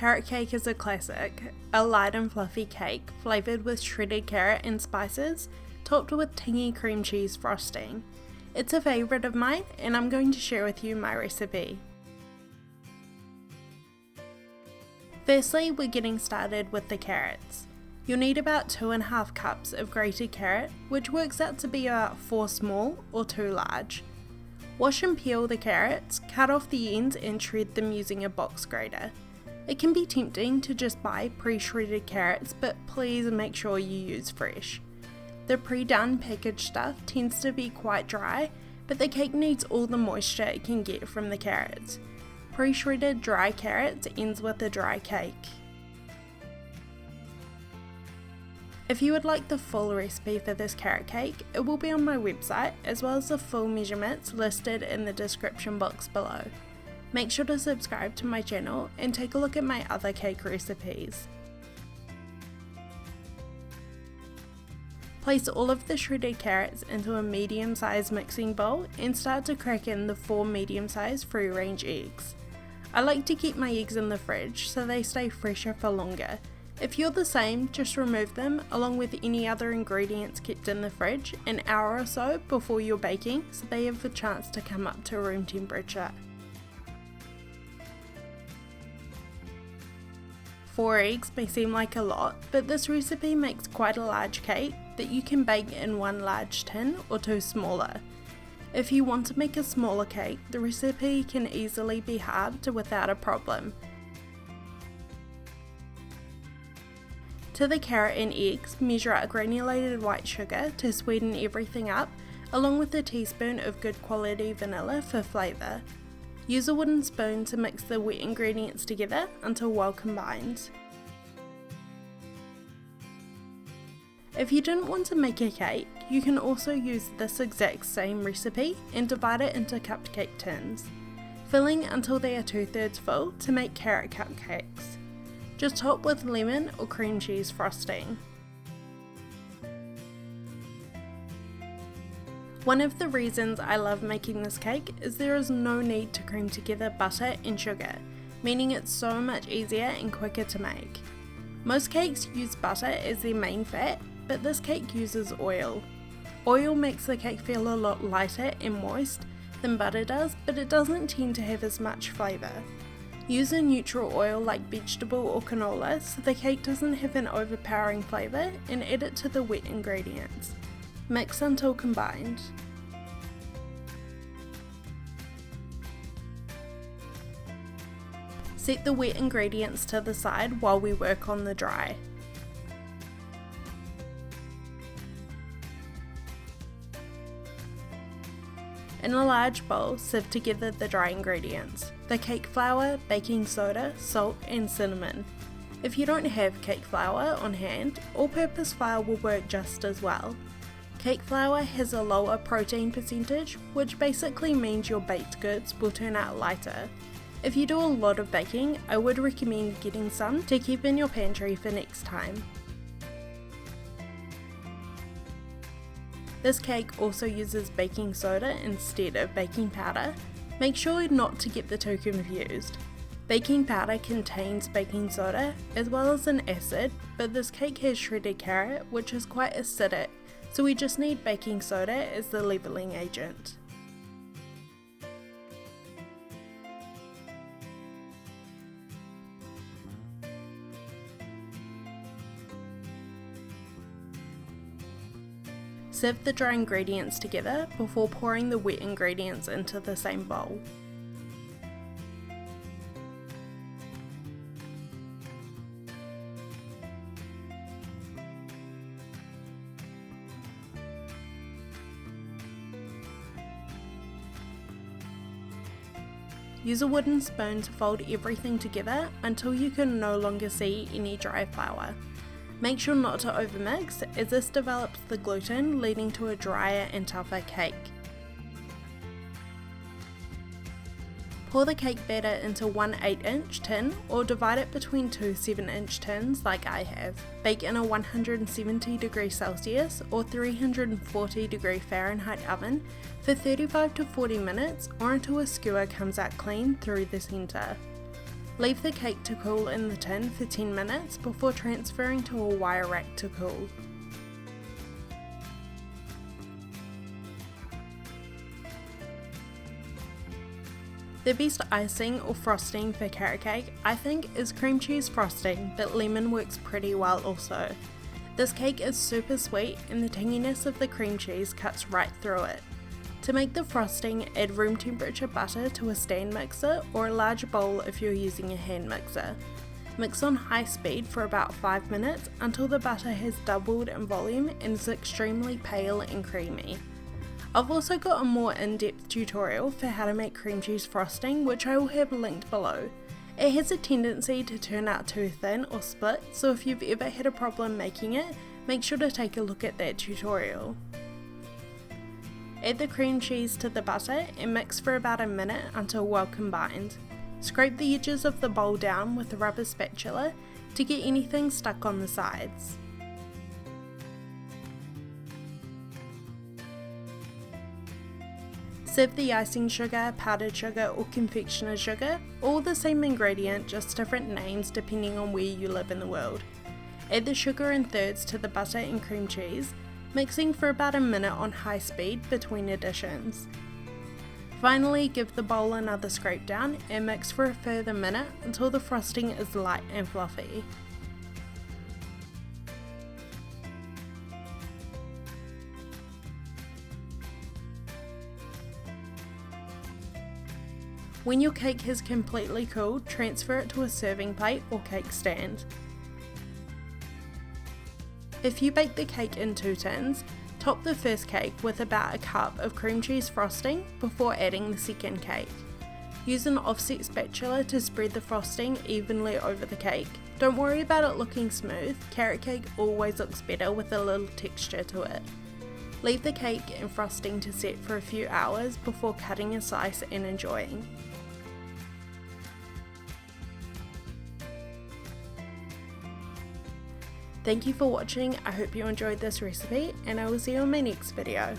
Carrot cake is a classic, a light and fluffy cake flavoured with shredded carrot and spices, topped with tangy cream cheese frosting. It's a favourite of mine and I'm going to share with you my recipe. Firstly, we're getting started with the carrots. You'll need about 2.5 cups of grated carrot, which works out to be about 4 small or 2 large. Wash and peel the carrots, cut off the ends and shred them using a box grater. It can be tempting to just buy pre-shredded carrots, but please make sure you use fresh. The pre-done packaged stuff tends to be quite dry, but the cake needs all the moisture it can get from the carrots. Pre-shredded dry carrots ends with a dry cake. If you would like the full recipe for this carrot cake, it will be on my website, as well as the full measurements listed in the description box below. Make sure to subscribe to my channel and take a look at my other cake recipes. Place all of the shredded carrots into a medium-sized mixing bowl and start to crack in the 4 medium-sized free-range eggs. I like to keep my eggs in the fridge so they stay fresher for longer. If you're the same, just remove them along with any other ingredients kept in the fridge an hour or so before you're baking so they have a chance to come up to room temperature. 4 eggs may seem like a lot, but this recipe makes quite a large cake that you can bake in 1 large tin or 2 smaller. If you want to make a smaller cake, the recipe can easily be halved without a problem. To the carrot and eggs, measure out granulated white sugar to sweeten everything up, along with a teaspoon of good quality vanilla for flavour. Use a wooden spoon to mix the wet ingredients together until well combined. If you didn't want to make a cake, you can also use this exact same recipe and divide it into cupcake tins, filling until they are 2/3 full to make carrot cupcakes. Just top with lemon or cream cheese frosting. One of the reasons I love making this cake is there is no need to cream together butter and sugar, meaning it's so much easier and quicker to make. Most cakes use butter as their main fat, but this cake uses oil. Oil makes the cake feel a lot lighter and moist than butter does, but it doesn't tend to have as much flavour. Use a neutral oil like vegetable or canola so the cake doesn't have an overpowering flavour, and add it to the wet ingredients. Mix until combined. Set the wet ingredients to the side while we work on the dry. In a large bowl, sieve together the dry ingredients, the cake flour, baking soda, salt and cinnamon. If you don't have cake flour on hand, all-purpose flour will work just as well. Cake flour has a lower protein percentage, which basically means your baked goods will turn out lighter. If you do a lot of baking, I would recommend getting some to keep in your pantry for next time. This cake also uses baking soda instead of baking powder. Make sure not to get the two confused. Baking powder contains baking soda as well as an acid, but this cake has shredded carrot, which is quite acidic, so we just need baking soda as the leveling agent. Sieve the dry ingredients together before pouring the wet ingredients into the same bowl. Use a wooden spoon to fold everything together until you can no longer see any dry flour. Make sure not to overmix, as this develops the gluten, leading to a drier and tougher cake. Pour the cake batter into one 8-inch tin or divide it between two 7-inch tins like I have. Bake in a 170°C or 340°F oven for 35 to 40 minutes or until a skewer comes out clean through the centre. Leave the cake to cool in the tin for 10 minutes before transferring to a wire rack to cool. The best icing or frosting for carrot cake, I think, is cream cheese frosting, but lemon works pretty well also. This cake is super sweet and the tanginess of the cream cheese cuts right through it. To make the frosting, add room temperature butter to a stand mixer or a large bowl if you're using a hand mixer. Mix on high speed for about 5 minutes until the butter has doubled in volume and is extremely pale and creamy. I've also got a more in-depth tutorial for how to make cream cheese frosting, which I will have linked below. It has a tendency to turn out too thin or split, so if you've ever had a problem making it, make sure to take a look at that tutorial. Add the cream cheese to the butter and mix for about a minute until well combined. Scrape the edges of the bowl down with a rubber spatula to get anything stuck on the sides. Sieve the icing sugar, powdered sugar or confectioner sugar, all the same ingredient, just different names depending on where you live in the world. Add the sugar in thirds to the butter and cream cheese, mixing for about a minute on high speed between additions. Finally, give the bowl another scrape down and mix for a further minute until the frosting is light and fluffy. When your cake has completely cooled, transfer it to a serving plate or cake stand. If you bake the cake in 2 tins, top the first cake with about a cup of cream cheese frosting before adding the second cake. Use an offset spatula to spread the frosting evenly over the cake. Don't worry about it looking smooth, carrot cake always looks better with a little texture to it. Leave the cake and frosting to set for a few hours before cutting a slice and enjoying. Thank you for watching, I hope you enjoyed this recipe and I will see you in my next video.